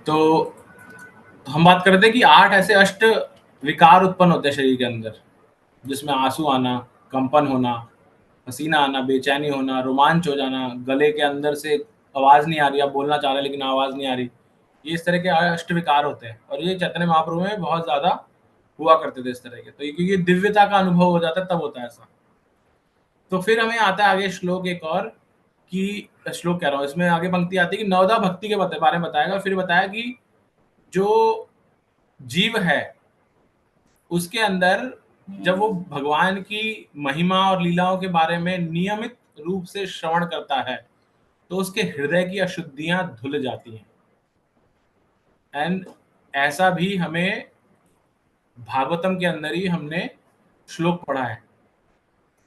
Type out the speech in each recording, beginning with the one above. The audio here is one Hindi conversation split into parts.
तो हम बात कर रहे थे कि 8 ऐसे अष्ट विकार उत्पन्न होते हैं शरीर के अंदर, जिसमें आँसू आना, कंपन होना, पसीना आना, बेचैनी होना, रोमांच हो जाना, गले के अंदर से आवाज़ नहीं आ रही, आप बोलना चाह रहे हैं लेकिन आवाज़ नहीं आ रही। ये इस तरह के अष्ट विकार होते हैं और ये चैतन्य महाप्रभु में बहुत ज़्यादा हुआ करते थे इस तरह के। तो ये क्योंकि दिव्यता का अनुभव हो जाता है तब होता है ऐसा। तो फिर हमें आता है आगे श्लोक एक और कि श्लोक कह रहा हूँ, इसमें आगे पंक्ति आती है कि नवदा भक्ति के बारे में बताएगा। फिर बताया कि जो जीव है उसके अंदर जब वो भगवान की महिमा और लीलाओं के बारे में नियमित रूप से श्रवण करता है तो उसके हृदय की अशुद्धियां धुल जाती हैं। एंड ऐसा भी हमें भागवतम के अंदर ही हमने श्लोक पढ़ा है।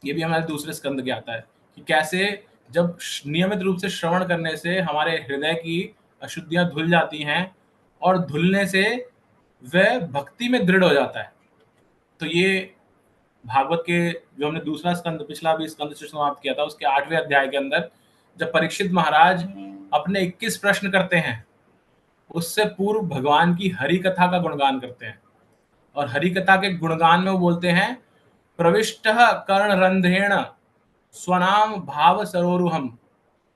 ये भी हमारे दूसरे स्कंद के आता है कि कैसे जब नियमित रूप से श्रवण करने से हमारे हृदय की अशुद्धियां धुल जाती हैं और धुलने से वह भक्ति में दृढ़ हो जाता है। तो ये भागवत के जो हमने दूसरा स्कंद पिछला भी स्कंद से समाप्त किया था उसके 8वें अध्याय के अंदर जब परीक्षित महाराज अपने 21 प्रश्न करते हैं उससे पूर्व भगवान की हरि कथा का गुणगान करते हैं और हरि कथा के गुणगान में वो बोलते हैं प्रविष्ट कर्ण रंध्रेण स्वनाम भाव सरोरुहम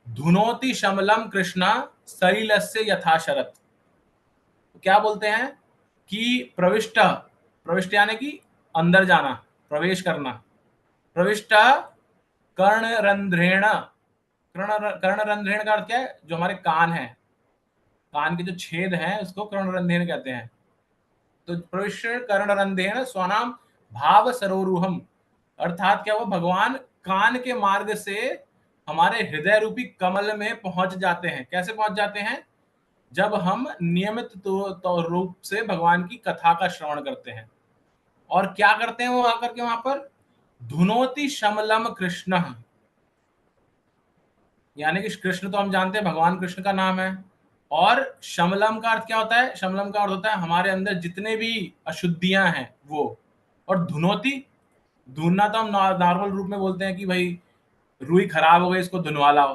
धुनोति शमलम कृष्णा सलिलस्य यथा शरत। क्या बोलते हैं कि प्रविष्ट प्रविष्ट यानी कि अंदर जाना, प्रवेश करना। प्रविष्ट कर्णरंध्रेण, कर्णरंध्रेण का अर्थ क्या है? जो हमारे कान है, कान के जो छेद हैं उसको कर्णरंध्रेण कहते हैं। तो प्रविष्ट कर्णरंध्रेण स्वनाम भाव सरोरुहम, अर्थात क्या वो भगवान कान के मार्ग से हमारे हृदय रूपी कमल में पहुंच जाते हैं। कैसे पहुंच जाते हैं? जब हम नियमित तो रूप से भगवान की कथा का श्रवण करते हैं। और क्या करते हैं वो आकर के वहां पर? धुनोति शमलम कृष्ण, यानी कि कृष्ण तो हम जानते हैं भगवान कृष्ण का नाम है। और शमलम का अर्थ क्या होता है? शमलम का अर्थ होता है हमारे अंदर जितने भी अशुद्धियां हैं वो। और धुनोति, धुनना तो हम नॉर्मल रूप में बोलते हैं कि भाई रुई खराब हो गई इसको धुनवा लाओ,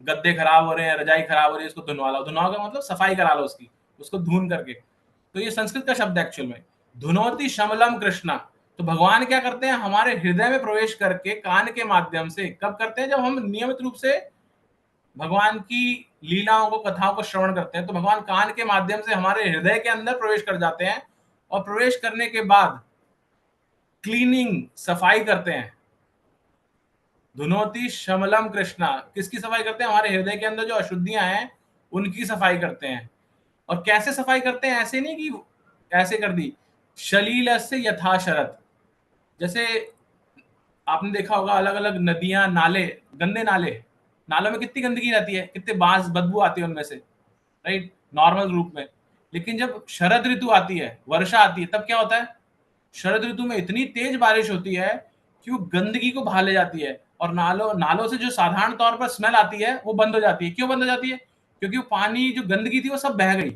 गद्दे खराब हो रहे हैं, रजाई खराब हो रही है इसको धुनवा लाओ। धुनवाओ का मतलब सफाई करा लो उसकी, उसको धुन करके। तो ये संस्कृत का शब्द है एक्चुअल में, धुनोति शमलम कृष्णा। तो भगवान क्या करते हैं? हमारे हृदय में प्रवेश करके कान के माध्यम से। कब करते हैं? जब हम नियमित रूप से भगवान की लीलाओं को, कथाओं को श्रवण करते हैं तो भगवान कान के माध्यम से हमारे हृदय के अंदर प्रवेश कर जाते हैं और प्रवेश करने के बाद क्लीनिंग, सफाई करते हैं। धुनोति शमलम कृष्णा, किसकी सफाई करते हैं? हमारे हृदय के अंदर जो अशुद्धियां हैं उनकी सफाई करते हैं। और कैसे सफाई करते हैं? ऐसे नहीं कि ऐसे कर दी, शलील से यथा शरत। जैसे आपने देखा होगा अलग अलग नदियां, नाले, गंदे नाले, नालों में कितनी गंदगी रहती है, कितने बांस बदबू आती है उनमें से, राइट, नॉर्मल रूप में। लेकिन जब शरद ऋतु आती है, वर्षा आती है, तब क्या होता है? शरद ऋतु में इतनी तेज बारिश होती है कि वो गंदगी को बहा ले जाती है और नालों नालों से जो साधारण तौर पर स्मेल आती है वो बंद हो जाती है। क्यों बंद हो जाती है? क्योंकि वो पानी, जो गंदगी थी वो सब बह गई।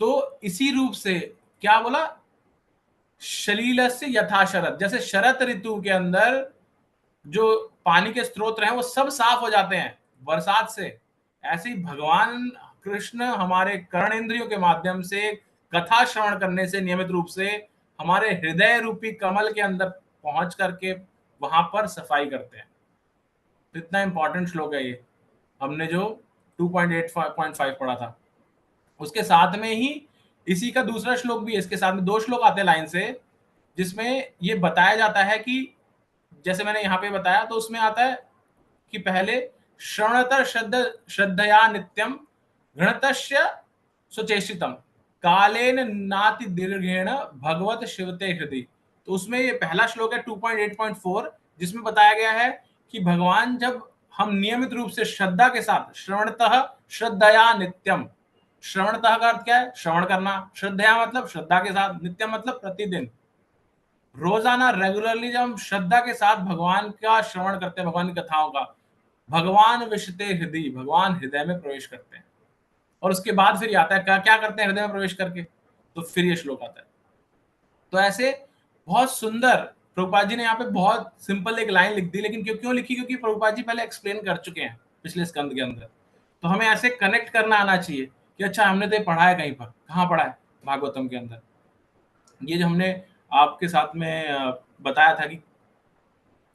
तो इसी रूप से क्या बोला? शलील से यथा शरद, जैसे शरद ऋतु के अंदर जो पानी के स्रोत हैं वो सब साफ हो जाते हैं बरसात से, ऐसे ही भगवान कृष्ण हमारे कर्णेंद्रियों के माध्यम से, कथा श्रवण करने से, नियमित रूप से हमारे हृदय रूपी कमल के अंदर पहुंच करके वहां पर सफाई करते हैं। तो इतना इंपॉर्टेंट श्लोक है ये, हमने जो 2.8.5 पढ़ा था उसके साथ में ही इसी का दूसरा श्लोक भी है। इसके साथ में दो श्लोक आते हैं लाइन से, जिसमें ये बताया जाता है कि जैसे मैंने यहाँ पे बताया तो उसमें आता है कि पहले श्रवणतर श्रद्धया नित्यम घृणतस्य सुचेषितम कालेन नाति दीर्घेण भगवत शिवते हृदय। तो उसमें ये पहला श्लोक है 2.8.4, जिसमें बताया गया है कि भगवान जब हम नियमित रूप से श्रद्धा के साथ, श्रवणतः श्रद्धया नित्यम, श्रवणतः का अर्थ क्या है? श्रवण करना, श्रद्धया मतलब श्रद्धा के साथ, नित्यम मतलब प्रतिदिन, रोजाना रेगुलरली जब हम श्रद्धा के साथ भगवान का श्रवण करते हैं, भगवान की कथाओं का, भगवान विशते हृदय, भगवान हृदय में प्रवेश करते हैं। और उसके बाद फिर आता है क्या क्या करते हैं हृदय में प्रवेश करके, तो फिर ये श्लोक आता है। तो ऐसे बहुत सुंदर प्रभुपाद जी ने यहाँ पे बहुत सिंपल एक लाइन लिख दी, लेकिन क्यों क्यों लिखी? क्योंकि प्रभुपाद जी पहले एक्सप्लेन कर चुके हैं पिछले स्कंद के अंदर तो हमें ऐसे कनेक्ट करना आना चाहिए कि अच्छा हमने तो ये पढ़ा है कहीं पर, कहाँ पढ़ा है? भागवतम के अंदर। ये जो हमने आपके साथ में बताया था कि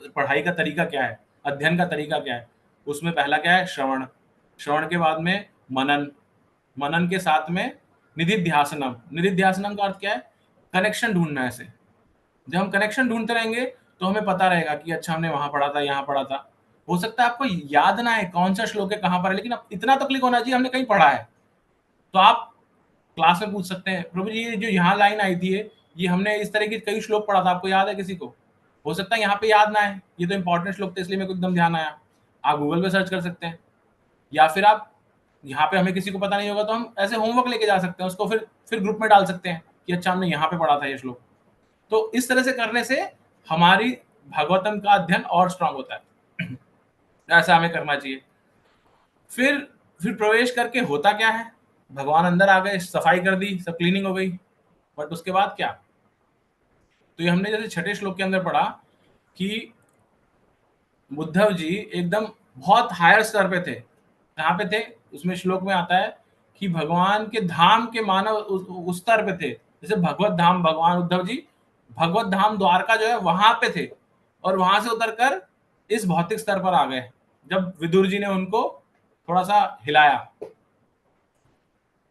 पढ़ाई का तरीका क्या है, अध्ययन का तरीका क्या है, उसमें पहला क्या है? श्रवण। श्रवण के बाद में मनन, मनन के साथ में निधिध्यासनम। निधिध्यासनम का अर्थ क्या है? कनेक्शन ढूंढना है। ऐसे जब हम कनेक्शन ढूंढते रहेंगे तो हमें पता रहेगा कि अच्छा हमने वहां पढ़ा था, यहाँ पढ़ा था। हो सकता है आपको याद ना है कौन सा श्लोक है, कहाँ पर है, लेकिन अब इतना तो क्लिक होना चाहिए हमने कहीं पढ़ा है। तो आप क्लास में पूछ सकते हैं, प्रभु जी ये जो यहाँ लाइन आई थी ये हमने इस तरह के कई श्लोक पढ़ा था, आपको याद है किसी को? हो सकता है यहाँ पे याद ना है, ये तो इंपॉर्टेंट श्लोक थे इसलिए मेरे को एकदम ध्यान आया। आप गूगल पे सर्च कर सकते हैं, या फिर आप यहाँ पे हमें किसी को पता नहीं होगा तो हम ऐसे होमवर्क लेके जा सकते हैं, उसको फिर ग्रुप में डाल सकते हैं कि अच्छा हमने यहाँ पे पढ़ा था ये श्लोक। तो इस तरह से करने से हमारी भागवतम का अध्ययन और स्ट्रांग होता है। ऐसा हमें करना चाहिए। फिर प्रवेश करके होता क्या है? भगवान अंदर आ गए, सफाई कर दी, सब क्लीनिंग हो गई, बट उसके बाद क्या? तो ये हमने जैसे छठे श्लोक के अंदर पढ़ा कि उद्धव जी एकदम बहुत हायर स्तर पे थे। कहाँ पे थे? उसमें श्लोक में आता है कि भगवान के धाम के मानव उस स्तर पे थे। जैसे भगवत धाम, भगवान उद्धव जी भगवत धाम द्वारका जो है वहां पे थे, और वहां से उतरकर इस भौतिक स्तर पर आ गए जब विदुर जी ने उनको थोड़ा सा हिलाया।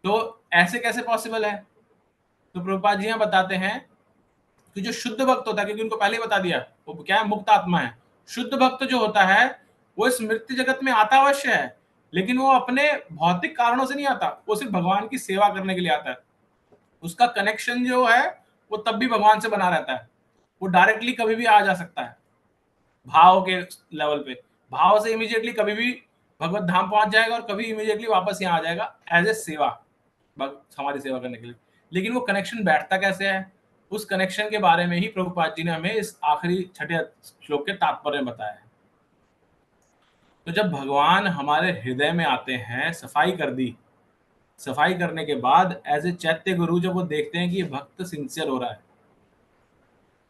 तो ऐसे कैसे पॉसिबल है? तो प्रभुपाद जी यहाँ बताते हैं कि जो शुद्ध भक्त होता है, क्योंकि उनको पहले ही बता दिया वो क्या है, मुक्त आत्मा है। शुद्ध भक्त जो होता है वो इस मृत्यु जगत में आता अवश्य है, लेकिन वो अपने भौतिक कारणों से नहीं आता, वो सिर्फ भगवान की सेवा करने के लिए आता है। उसका कनेक्शन जो है वो तब भी भगवान से बना रहता है। वो डायरेक्टली कभी भी आ जा सकता है भाव के लेवल पे, भाव से इमीडिएटली कभी भी भगवत धाम पहुंच जाएगा, और कभी इमीडिएटली वापस यहाँ आ जाएगा एज ए सेवा, हमारी सेवा करने के लिए। लेकिन वो कनेक्शन बैठता कैसे है? उस कनेक्शन के बारे में ही प्रभुपाद जी ने हमें इस आखिरी छठे श्लोक के तात्पर्य में बताया है। तो जब भगवान हमारे हृदय में आते हैं, सफाई कर दी, सफाई करने के बाद एज ए चैत्य गुरु जब वो देखते हैं कि ये भक्त सिंसियर हो रहा है,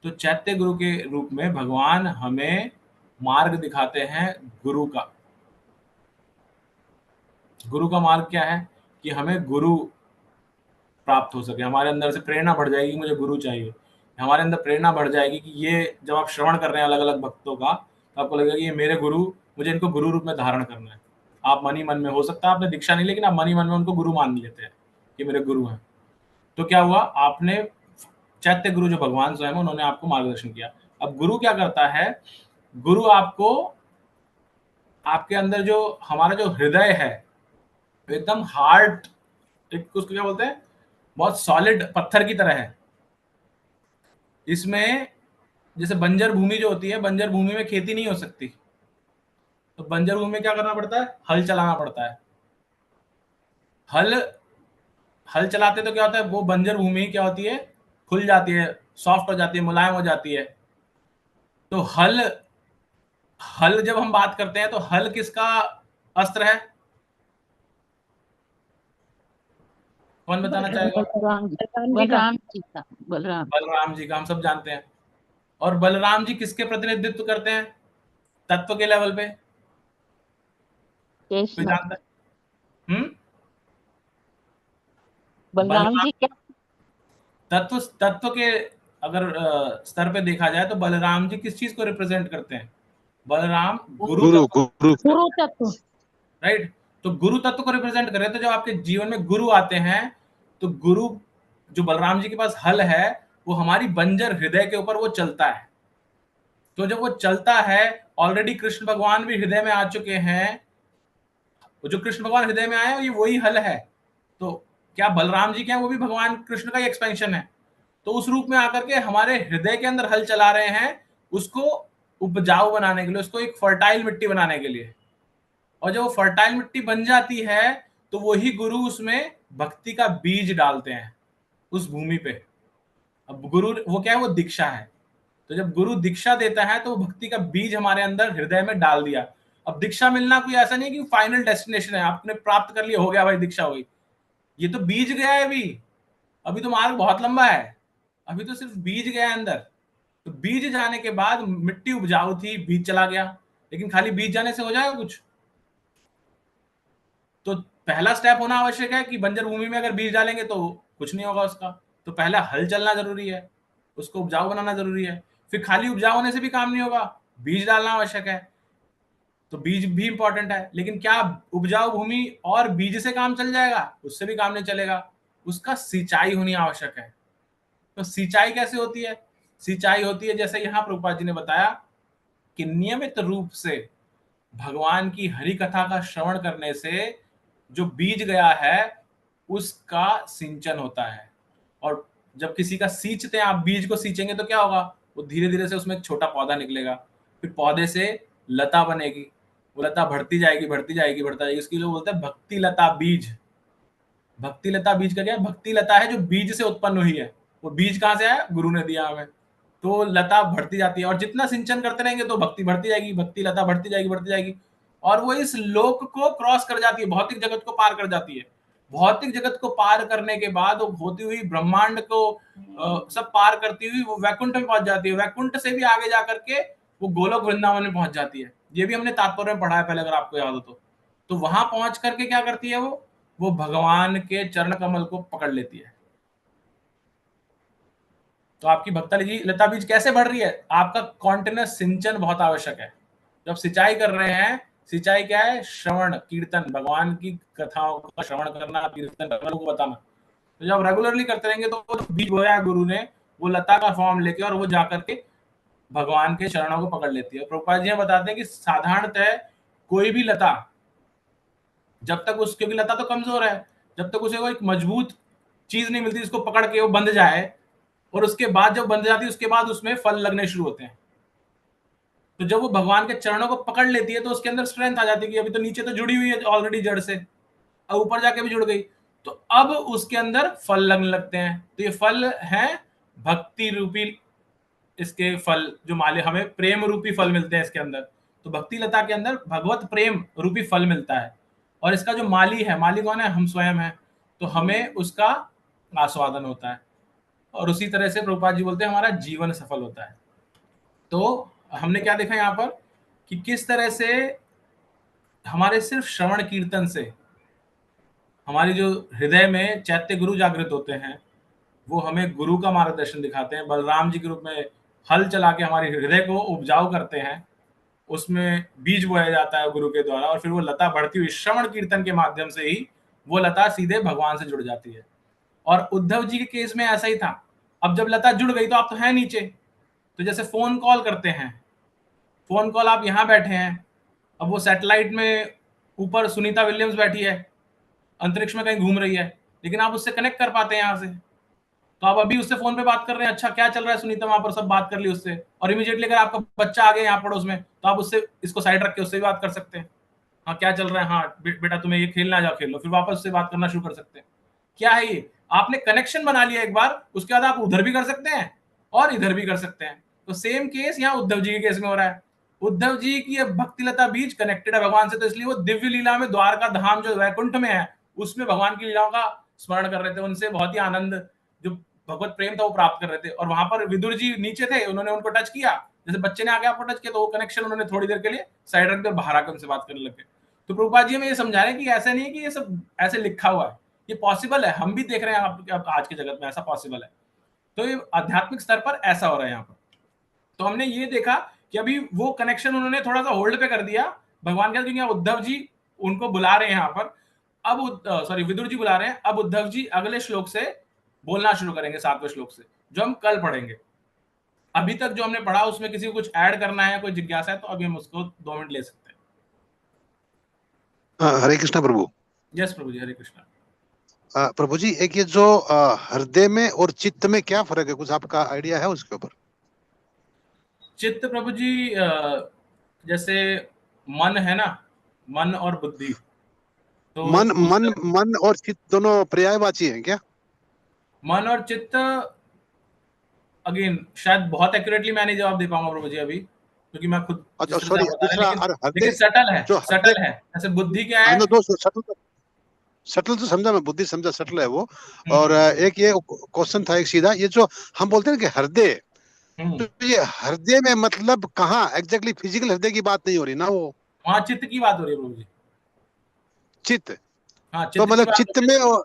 तो चैत्य गुरु के रूप में भगवान हमें मार्ग दिखाते हैं गुरु का। गुरु का मार्ग क्या है? कि हमें गुरु प्राप्त हो सके, हमारे अंदर से प्रेरणा बढ़ जाएगी, मुझे गुरु चाहिए। हमारे अंदर प्रेरणा बढ़ जाएगी कि ये जब आप श्रवण कर रहे हैं अलग अलग भक्तों का, तो आपको लगेगा कि ये मेरे गुरु, मुझे इनको गुरु रूप में धारण करना है। आप मन ही मन में, हो सकता है आपने दीक्षा नहीं, लेकिन आप मन ही मन में उनको गुरु मान लेते हैं कि मेरे गुरु हैं। तो क्या हुआ? आपने चैत्य गुरु जो भगवान स्वयं, उन्होंने आपको मार्गदर्शन किया। अब गुरु क्या करता है? गुरु आपको, आपके अंदर जो हमारा जो हृदय है एकदम हार्ड, एक उसको क्या बोलते हैं, बहुत सॉलिड पत्थर की तरह है। इसमें जैसे बंजर भूमि जो होती है, बंजर भूमि में खेती नहीं हो सकती, तो बंजर भूमि में क्या करना पड़ता है? हल चलाना पड़ता है। हल हल चलाते तो क्या होता है? वो बंजर भूमि क्या होती है? खुल जाती है, सॉफ्ट हो जाती है, मुलायम हो जाती है। तो हल हल जब हम बात करते हैं तो हल किसका अस्त्र है? कौन बताना चाहेगा? बलराम जी, बलराम जी का। बलराम बलराम जी का, हम सब जानते हैं। और बलराम जी किसके प्रतिनिधित्व करते हैं तत्व के लेवल पे? कोई कृष्ण। जानता है? बलराम बलराम जी क्या? तत्व तत्व के अगर स्तर पे देखा जाए तो बलराम जी किस चीज को रिप्रेजेंट करते हैं? बलराम गुरु गुरु तत्व, गुरु गुरु तत्व। राइट। तो गुरु तत्व को रिप्रेजेंट कर रहे हैं। तो जब आपके जीवन में गुरु आते हैं, तो गुरु जो बलराम जी के पास हल है, वो हमारी बंजर हृदय के ऊपर वो चलता है। तो जब वो चलता है, ऑलरेडी कृष्ण भगवान भी हृदय में आ चुके हैं, वो जो कृष्ण भगवान हृदय में आए हैं ये वही हल है। तो क्या बलराम जी क्या है? वो भी भगवान कृष्ण का ही एक्सपेंशन है। तो उस रूप में आकर के हमारे हृदय के अंदर हल चला रहे हैं, उसको उपजाऊ बनाने के लिए, उसको एक फर्टाइल मिट्टी बनाने के लिए। और जब वो फर्टाइल मिट्टी बन जाती है, तो वही गुरु उसमें भक्ति का बीज डालते हैं उस भूमि पे। अब गुरु वो क्या है? वो दीक्षा है। तो जब गुरु दीक्षा देता है तो वो भक्ति का बीज हमारे अंदर हृदय में डाल दिया। अब दीक्षा मिलना कोई ऐसा नहीं कि फाइनल डेस्टिनेशन है, आपने प्राप्त कर लिया, हो गया भाई दीक्षा हुई। ये तो बीज गया है अभी, अभी तो मार्ग बहुत लंबा है, अभी तो सिर्फ बीज गया है अंदर। तो बीज जाने के बाद मिट्टी उपजाऊ थी, बीज चला गया, लेकिन खाली बीज जाने से हो जाएगा कुछ? पहला स्टेप होना आवश्यक है कि बंजर भूमि में अगर बीज डालेंगे तो कुछ नहीं होगा उसका, तो पहला हल चलना जरूरी है, उसको उपजाऊ बनाना जरूरी है। फिर खाली उपजाऊ होने से भी काम नहीं होगा, बीज डालना आवश्यक है, तो बीज भी इंपॉर्टेंट है। लेकिन क्या उपजाऊ भूमि और बीज से काम चल जाएगा? उससे भी काम नहीं चलेगा, उसका सिंचाई होनी आवश्यक है। तो सिंचाई कैसे होती है? सिंचाई होती है जैसे यहाँ प्रभुपाद जी ने बताया कि नियमित रूप से भगवान की हरि कथा का श्रवण करने से जो बीज गया है उसका सिंचन होता है। और जब किसी का सींचते हैं, आप बीज को सींचेंगे तो क्या होगा, वो धीरे धीरे से उसमें एक छोटा पौधा निकलेगा, फिर पौधे से लता बनेगी, वो लता बढ़ती जाएगी बढ़ती जाएगी बढ़ता जाएगी, इसकी जो बोलते हैं भक्ति लता बीज। भक्ति लता बीज का क्या है? भक्ति लता है जो बीज से उत्पन्न हुई है। वो बीज कहाँ से आया? गुरु ने दिया हमें। तो लता बढ़ती जाती है और जितना सिंचन करते रहेंगे तो भक्ति बढ़ती जाएगी, भक्ति लता बढ़ती जाएगी बढ़ती जाएगी, और वो इस लोक को क्रॉस कर जाती है, भौतिक जगत को पार कर जाती है। भौतिक जगत को पार करने के बाद वो होती हुई ब्रह्मांड को सब पार करती हुई वो वैकुंठ में पहुंच जाती है। वैकुंठ से भी आगे जाकर के वो गोलोक वृंदावन में पहुंच जाती है। ये भी हमने तात्पर्य में पढ़ा है पहले, अगर आपको याद हो तो वहां पहुंच करके क्या करती है वो भगवान के चरण कमल को पकड़ लेती है। तो आपकी भक्ता लता बीज कैसे बढ़ रही है? आपका कॉन्टिन्यूस सिंचन बहुत आवश्यक है। जब सिंचाई कर रहे हैं, सिंचाई क्या है? श्रवण कीर्तन, भगवान की कथाओं का श्रवण करना, कीर्तन करना, लोगों को बताना। तो जब रेगुलरली करते रहेंगे तो वो बीज बोया गुरु ने, वो लता का फॉर्म लेके और वो जाकर के भगवान के चरणों को पकड़ लेती है। प्रभुपाद जी बताते हैं कि साधारणतः कोई भी लता, जब तक उस, क्योंकि लता तो कमजोर है, जब तक उसे वो एक मजबूत चीज नहीं मिलती इसको पकड़ के वो बंध जाए, और उसके बाद जब बंध जाती है उसके बाद उसमें फल लगने शुरू होते हैं। तो जब वो भगवान के चरणों को पकड़ लेती है तो उसके अंदर स्ट्रेंथ आ जाती है कि अभी तो नीचे तो जुड़ी हुई है ऑलरेडी जड़ से, अब ऊपर जाके भी जुड़ गई, तो अब उसके अंदर फल लगने लगते हैं। तो ये फल है भक्ति रूपी, इसके फल जो माले हमें प्रेम रूपी फल मिलते हैं इसके अंदर। तो भक्ति लता के अंदर भगवत प्रेम रूपी फल मिलता है, और इसका जो माली है, माली कौन है? हम स्वयं है। तो हमें उसका आस्वादन होता है, और उसी तरह से प्रभुपाद जी बोलते हैं हमारा जीवन सफल होता है। तो हमने क्या देखा यहाँ पर कि किस तरह से हमारे सिर्फ श्रवण कीर्तन से हमारी जो हृदय में चैत्य गुरु जागृत होते हैं, वो हमें गुरु का मार्गदर्शन दिखाते हैं, बलराम जी के रूप में हल चला के हमारे हृदय को उपजाऊ करते हैं, उसमें बीज बोया जाता है गुरु के द्वारा, और फिर वो लता बढ़ती हुई श्रवण कीर्तन के माध्यम से ही वो लता सीधे भगवान से जुड़ जाती है। और उद्धव जी के केस में ऐसा ही था। अब जब लता जुड़ गई तो आप तो है नीचे, तो जैसे फोन कॉल करते हैं, फोन कॉल आप यहां बैठे हैं, अब वो सैटेलाइट में ऊपर सुनीता विलियम्स बैठी है, अंतरिक्ष में कहीं घूम रही है, लेकिन आप उससे कनेक्ट कर पाते हैं यहां से। तो आप अभी उससे फोन पे बात कर रहे हैं, अच्छा क्या चल रहा है सुनीता, वहां पर सब बात कर ली उससे, और इमीडिएटली अगर आपका बच्चा आ गया यहाँ पड़ोस में तो आप उससे इसको साइड रख के उससे भी बात कर सकते हैं। हाँ क्या चल रहा है, हाँ बेटा तुम्हें ये खेलना, जाओ खेल लो, फिर वापस उससे बात करना शुरू कर सकते हैं। क्या है ये? आपने कनेक्शन बना लिया एक बार, उसके बाद आप उधर भी कर सकते हैं और इधर भी कर सकते हैं। तो सेम केस यहाँ उद्धव जी के केस में हो रहा है। उद्धव जी की भक्ति लता बीज कनेक्टेड है भगवान से, तो इसलिए वो दिव्य लीला में द्वारका धाम जो वैकुंठ में है उसमें भगवान की लीलाओं का स्मरण कर रहे थे, उनसे बहुत ही आनंद, जो भगवत प्रेम था वो प्राप्त कर रहे थे। और वहां पर विदुर जी नीचे थे, उन्होंने उनको टच किया, जैसे बच्चे ने आगे आपको टच किया तो वो कनेक्शन उन्होंने थोड़ी देर के लिए साइड रख दिया और बाहर आकर उनसे बात करने लगे। तो प्रभुपाद जी हमें ये समझा रहे हैं कि ऐसा नहीं है कि ये सब ऐसे लिखा हुआ है, ये पॉसिबल है, हम भी देख रहे हैं आप आज के जगत में ऐसा पॉसिबल है। तो ये आध्यात्मिक स्तर पर ऐसा हो रहा है यहाँ पर। तो हमने ये देखा कि अभी वो कनेक्शन उन्होंने थोड़ा सा होल्ड पे कर दिया भगवान के, क्योंकि उद्धव जी उनको बुला रहे हैं यहाँ पर, अब सॉरी विदुर जी बुला रहे हैं, अब उद्धव जी अगले श्लोक से बोलना शुरू करेंगे, 7वें श्लोक से, जो हम कल पढ़ेंगे। अभी तक जो हमने पढ़ा उसमें किसी को कुछ ऐड करना है, कोई जिज्ञासा है तो अभी हम उसको 2 मिनट ले सकते हैं। हरे कृष्णा प्रभु। यस प्रभु जी, हरे कृष्णा। प्रभु जी, एक ये जो हृदय में और चित्त में क्या फर्क है, कुछ आपका आइडिया है उसके ऊपर? चित्त प्रभु जी जैसे मन है ना, मन और बुद्धि, तो मन और चित्त दोनों पर्यायवाची हैं क्या? मन और चित्त, अगेन शायद बहुत एक्यूरेटली मैं नहीं जवाब दे पाऊंगा प्रभु जी अभी, क्योंकि मैं खुद सॉरी, लेकिन सटल है, सटल है। जैसे बुद्धि क्या है? सटल तो समझा मैं, बुद्धि समझा, सटल है वो। और एक ये क्वेश्चन था एक सीधा, ये जो हम बोलते हैं कि हृदय, तो ये हृदय में मतलब कहाँ एग्जैक्टली? फिजिकल हृदय की बात नहीं हो रही ना, वो वहां चित्त की बात हो रही है प्रभु जी। चित्त, हाँ, तो चित्त की मतलब बात चित्त है। में और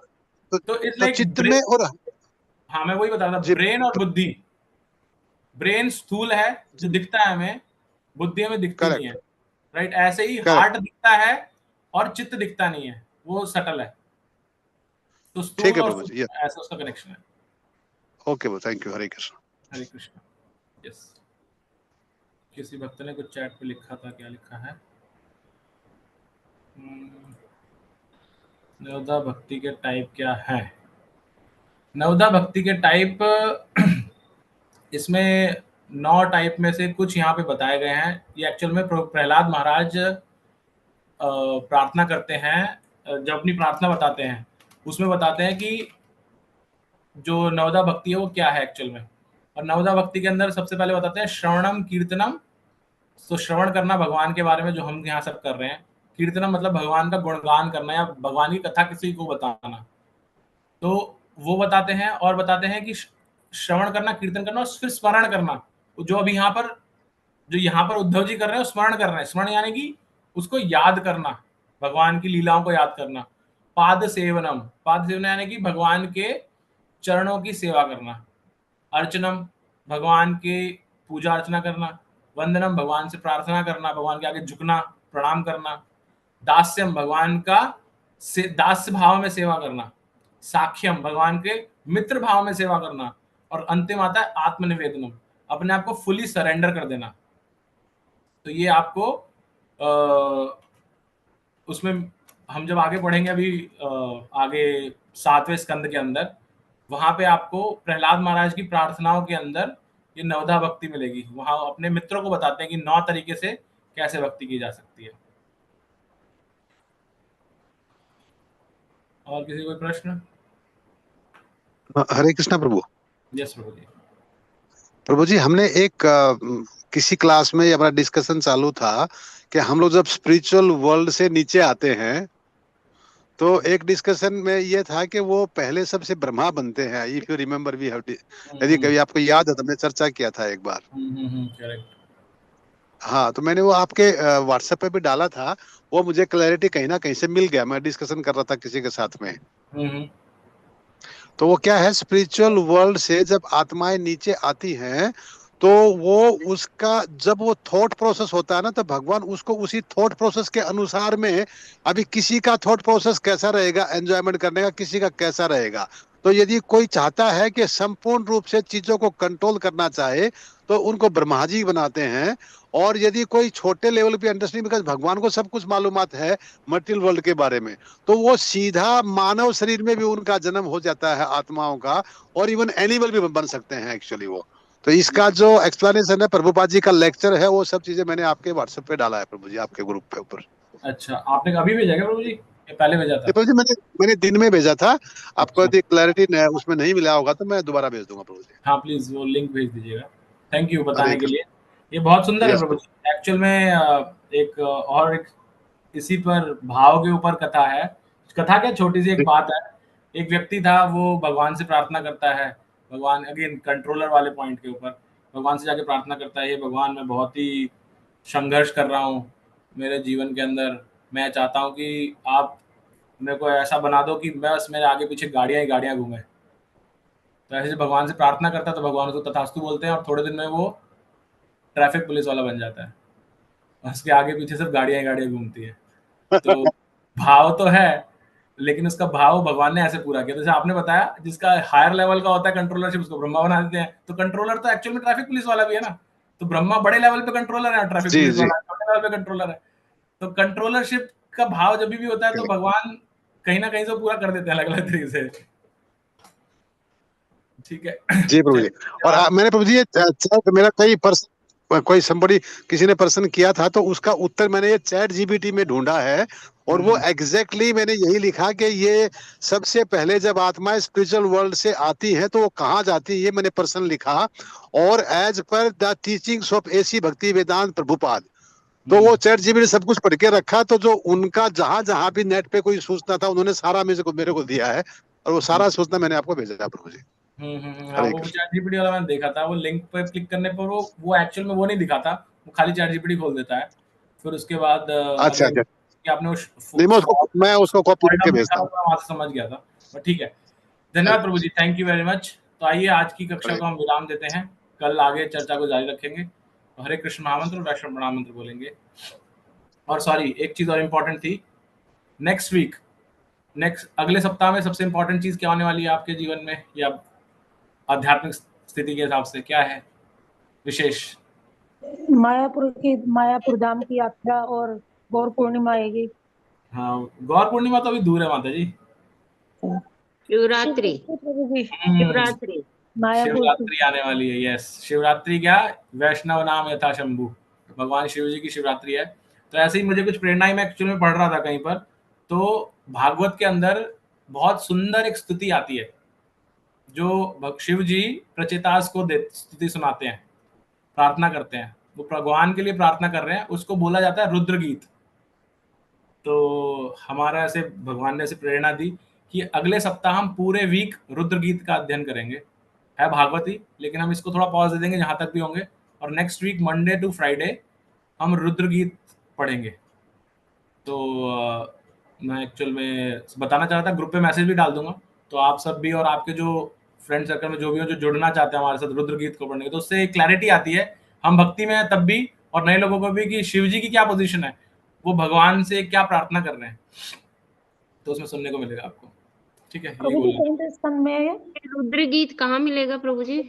तो इट्स तो लाइक चित्त में और हाँ, मैं वही बता रहा था, जी ब्रेन और बुद्धि। ब्रेन स्थूल है जो दिखता है हमें, बुद्धि हमें दिखती नहीं करेक्ट है, राइट? ऐसे ही करेक्ट हार्ट दिखता है और चित्त दिखता नहीं है, वो सटल है। तो ठीक स्थूल है और प्रभु जी, सूक्ष्म ऐसा उसका कनेक्शन है। Okay Prabhu, thank you, Hare Krishna. Hare Krishna. Yes. किसी भक्त ने कुछ चैट पे लिखा था, क्या लिखा है? नवदा भक्ति के टाइप क्या है? नवदा भक्ति के टाइप इसमें 9 टाइप में से कुछ यहाँ पे बताए गए हैं। ये एक्चुअल में प्रहलाद महाराज प्रार्थना करते हैं, जब अपनी प्रार्थना बताते हैं उसमें बताते हैं कि जो नवदा भक्ति है वो क्या है एक्चुअल में। और नवदा भक्ति के अंदर सबसे पहले बताते हैं श्रवणम कीर्तनम। तो श्रवण करना भगवान के बारे में, जो हम यहाँ सब कर रहे हैं। कीर्तनम मतलब भगवान का गुणगान करना या भगवान की कथा किसी को बताना। तो वो बताते हैं, और बताते हैं कि श्रवण करना, कीर्तन करना और फिर स्मरण करना। जो अभी यहाँ पर उद्धव जी कर रहे हैं, स्मरण कर रहे हैं। स्मरण यानी कि उसको याद करना, भगवान की लीलाओं को याद करना। पाद सेवनम, पाद सेवन यानी कि भगवान के चरणों की सेवा करना। अर्चनम, भगवान के पूजा अर्चना करना। वंदनम, भगवान से प्रार्थना करना, भगवान के आगे झुकना, प्रणाम करना। दास्यम, भगवान का दास्य भाव में सेवा करना। साख्यम, भगवान के मित्र भाव में सेवा करना। और अंतिम आता है आत्मनिवेदनम, अपने आप को फुली सरेंडर कर देना। तो ये आपको उसमें हम जब आगे पढ़ेंगे अभी आगे 7वें स्कंद के अंदर, वहां पे आपको प्रहलाद महाराज की प्रार्थनाओं के अंदर ये नवधा भक्ति मिलेगी। वहां अपने मित्रों को बताते हैं कि 9 तरीके से कैसे भक्ति की जा सकती है। और किसी कोई प्रश्न? हरे कृष्णा प्रभु। यस प्रभु जी। प्रभु जी, हमने एक किसी क्लास में हमारा डिस्कशन चालू था कि हम लोग जब स्पिरिचुअल वर्ल्ड से नीचे आते हैं तो एक डिस्कशन में ये था कि वो पहले सबसे ब्रह्मा बनते हैं। If you remember we have, यदि कभी आपको याद है तो हमने चर्चा किया था एक बार। करेक्ट। हाँ, तो मैंने वो आपके व्हाट्सएप पे भी डाला था। वो मुझे क्लैरिटी कहीं ना कहीं से मिल गया, मैं डिस्कशन कर रहा था किसी के साथ में। तो वो क्या है, स्पिरिचुअल वर्ल्ड से जब आत्माएं नीचे आती हैं तो वो उसका जब वो थॉट प्रोसेस होता है ना, तो भगवान उसको उसी थॉट प्रोसेस के अनुसार में, अभी किसी का थॉट प्रोसेस कैसा रहेगा एंजॉयमेंट करने का, किसी का कैसा रहेगा। तो यदि कोई चाहता है कि संपूर्ण रूप से चीजों को कंट्रोल करना चाहे तो उनको ब्रह्मा जी बनाते हैं। और यदि कोई छोटे लेवल पे अंडरस्टैंडिंग, बिकॉज भगवान को सब कुछ मालूमात है मटेरियल वर्ल्ड के बारे में, तो वो सीधा मानव शरीर में भी उनका जन्म हो जाता है आत्माओं का, और इवन एनिमल भी बन सकते हैं एक्चुअली वो। तो इसका जो एक्सप्लेनेशन है प्रभुपाद जी का लेक्चर है, वो सब चीजें मैंने आपके व्हाट्सएप पे डाला है प्रभु जी, आपके ग्रुप पे ऊपर। अच्छा, आपने कभी भेजा क्या प्रभु जी, ये पहले भेजा था? प्रभु जी, मैंने दिन में भेजा था। आपको अच्छा। यदि क्लैरिटी उसमें नहीं मिला होगा तो मैं दोबारा भेज दूंगा प्रभु जी। हाँ प्लीज वो लिंक भेज दीजिएगा। थैंक यू हरे बताने के लिए। कृष्ण। ये बहुत सुंदर है यस प्रभु प्रभु। जी। एक्चुअल में और एक इसी पर भाव के ऊपर कथा है। कथा क्या, छोटी सी एक बात है। एक व्यक्ति था, वो भगवान से प्रार्थना करता है। भगवान अगेन कंट्रोलर वाले पॉइंट के ऊपर भगवान से जाके प्रार्थना करता है, ये भगवान मैं बहुत ही संघर्ष कर रहा हूँ मेरे जीवन के अंदर। मैं चाहता हूँ कि आप मेरे को ऐसा बना दो कि बस मेरे आगे पीछे गाड़ियाँ ही गाड़ियाँ घूमें। तो ऐसे भगवान से प्रार्थना करता है तो भगवान उसको तथास्तु बोलते हैं, और थोड़े दिन में वो ट्रैफिक पुलिस वाला बन जाता है। उसके आगे पीछे सिर्फ गाड़ियां ही गाड़ियां घूमती है। तो भाव तो है, लेकिन उसका भाव भगवान ने ऐसे पूरा किया। जैसे आपने बताया, जिसका हायर लेवल का होता है कंट्रोलरशिप, उसको ब्रह्मा बना देते हैं। तो कंट्रोलर तो एक्चुअल में ट्रैफिक पुलिस वाला भी है ना। तो ब्रह्मा बड़े लेवल पे कंट्रोलर है और ट्रैफिक जी पुलिस जी। वाला छोटे लेवल पे कंट्रोलर है। तो कंट्रोलरशिप का भाव जब भी होता है तो भगवान कहीं ना कहीं से पूरा कर देते हैं अलग अलग तरीके से। ठीक है। जी प्रभु जी। और मैंने प्रभु जी ये चैट मेरा कोई somebody किसी ने प्रश्न किया था तो उसका उत्तर मैंने ये चैट जीपीटी में ढूंढा है। और वो एग्जैक्टली मैंने यही लिखा कि ये सबसे पहले जब आत्माएं स्पिरिचुअल वर्ल्ड से आती हैं तो वो कहाँ जाती है, ये मैंने प्रश्न लिखा। और as per the teachings of AC भक्ति वेदांत प्रभुपाद, तो वो चैट जीपीटी सब कुछ पढ़ के रखा। तो जो उनका जहां जहां भी नेट पे कोई सूचना था उन्होंने सारा मेरे को दिया है, और वो सारा सूचना मैंने आपको भेजा प्रभु जी। हाँ, हरे वो कृष्ण। चैट जीपीटी वाला मैंने देखा था। वो लिंक पर क्लिक करने पर वो एक्चुअल में वो नहीं दिखाता। वो खाली चैट जीपीटी खोल देता है। फिर उसके बाद अच्छा अगेन अच्छा। कि आपने नहीं, मैं उसको कॉपी करके भेजता हूँ, वहां से समझ गया था, बट ठीक है। धन्यवाद प्रभु जी, थैंक यू वेरी मच। तो आइए आज की कक्षा को हम विराम देते हैं, कल आगे चर्चा को जारी रखेंगे। तो हरे कृष्ण महामंत्र और वैष्णव प्रणाम मंत्र बोलेंगे। और सॉरी, एक चीज और इम्पोर्टेंट थी, नेक्स्ट वीक, अगले सप्ताह में सबसे इम्पोर्टेंट चीज क्या होने वाली है आपके जीवन में, या आध्यात्मिक स्थिति के हिसाब से क्या है विशेष? मायापुर धाम की यात्रा और गौर पूर्णिमा आएगी। हाँ, गौर पूर्णिमा तो अभी दूर है माता जी। शिवरात्रि शिवरात्रि शिवरात्रि आने वाली है, यस। शिवरात्रि क्या, वैष्णव नाम यथा शंभु, भगवान शिव जी की शिवरात्रि है। तो ऐसे ही मुझे कुछ प्रेरणाएं, मैं एक्चुअली में पढ़ रहा था कहीं पर, तो भागवत के अंदर बहुत सुंदर एक स्तुति आती है, जो शिव जी प्रचेतास को स्तुति सुनाते हैं, प्रार्थना करते हैं, वो भगवान के लिए प्रार्थना कर रहे हैं, उसको बोला जाता है रुद्र गीत। तो हमारा ऐसे भगवान ने ऐसे प्रेरणा दी कि अगले सप्ताह हम पूरे वीक रुद्र गीत का अध्ययन करेंगे। है भागवत ही, लेकिन हम इसको थोड़ा पॉज दे देंगे जहां तक भी होंगे, और next week Monday to Friday हम रुद्र गीत पढ़ेंगे। तो मैं एक्चुअल में बताना चाह रहा था, ग्रुप पे मैसेज भी डाल दूंगा, तो आप सब भी और आपके जो फ्रेंड सर्कल में जो भी हो, जो जुड़ना चाहते हैं हमारे साथ रुद्र गीत को पढ़ने के, तो उससे क्लैरिटी आती है, हम भक्ति में हैं तब भी, और नए लोगों को भी, कि शिव जी की क्या पोजीशन है, वो भगवान से क्या प्रार्थना कर रहे हैं, तो उसमें सुनने को मिलेगा आपको। ठीक है, यही बोलना। रुद्र गीत कहाँ मिलेगा प्रभु जी?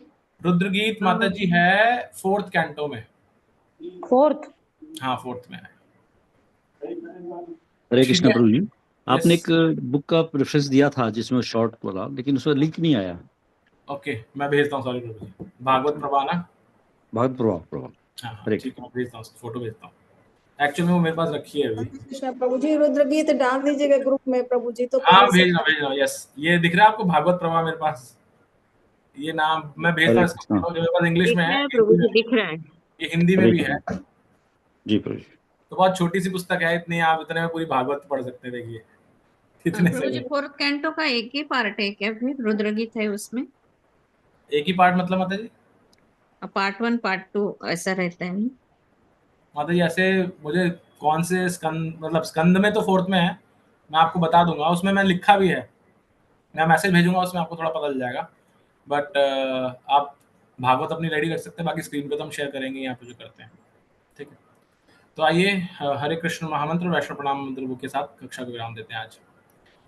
रुद्र गीत माता जी है 4th कैंटो में। 4th? हाँ, 4th में है। हरे कृष्ण प्रभु जी, आपने एक बुक का रेफरेंस दिया था जिसमें शॉर्ट वाला, लेकिन उसमें लिंक नहीं आया। ओके, मैं भेजता हूँ, सॉरी प्रभु जी। भागवत प्रभा ना, भागवत प्रभा। हाँ ठीक है, मैं भेजता हूँ, फोटो भेजता हूँ। एक्चुअली वो मेरे पास रखी है अभी। कृष्ण प्रभु जी, रुद्र गीत डाल दीजिएगा ग्रुप में प्रभु जी। तो हाँ, भेज रहा हूँ, यस। ये दिख रहा है आपको, भागवत प्रभा मेरे पास, ये नाम मैं भेजता हूँ, जो मेरे पास इंग्लिश में है, प्रभु जी दिख रहा है, ये हिंदी में भी है जी प्रभु जी। तो बहुत छोटी सी पुस्तक है, इतनी आप इतने में पूरी भागवत पढ़ सकते हैं। देखिए कितने प्रभु जी, 4th कैंटो का एक ही पार्ट है क्या? फिर रुद्र गीत है उसमें एक ही पार्ट, मतलब माता जी पार्ट 1 पार्ट 2 ऐसा रहता है? माता जी ऐसे मुझे कौन से स्कंद, मतलब स्कंद में तो 4th में है, मैं आपको बता दूंगा, उसमें मैं लिखा भी है, मैं मैसेज भेजूंगा, उसमें आपको थोड़ा पता चल जाएगा। बट आप भागवत अपनी रेडी कर सकते हैं, बाकी स्क्रीन पे तो हम शेयर करेंगे यहाँ पे जो करते हैं। ठीक है, तो आइए हरे कृष्ण महामंत्र वैष्णव प्रणाम मंत्र के साथ कक्षा को विराम देते हैं आज।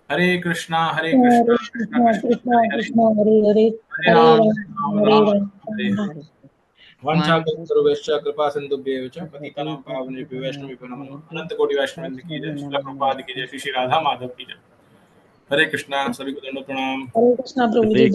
हरे कृष्णा कृष्णा कृष्णा कृष्णा हरे हरे, हरे राम राम हरे हरे। वंशाकल्पतरुभ्यश्च कृपा सिन्धुभ्येव च पतितानां पावनेभ्यो वैष्णवेभ्यो नमो नमः। अनंत कोटि वैष्णव की जय, श्रील प्रभुपाद की जय, श्री श्री राधा माधव की जय। हरे कृष्णा, सभी को दंडवत प्रणाम। हरे कृष्णा प्रभु जी।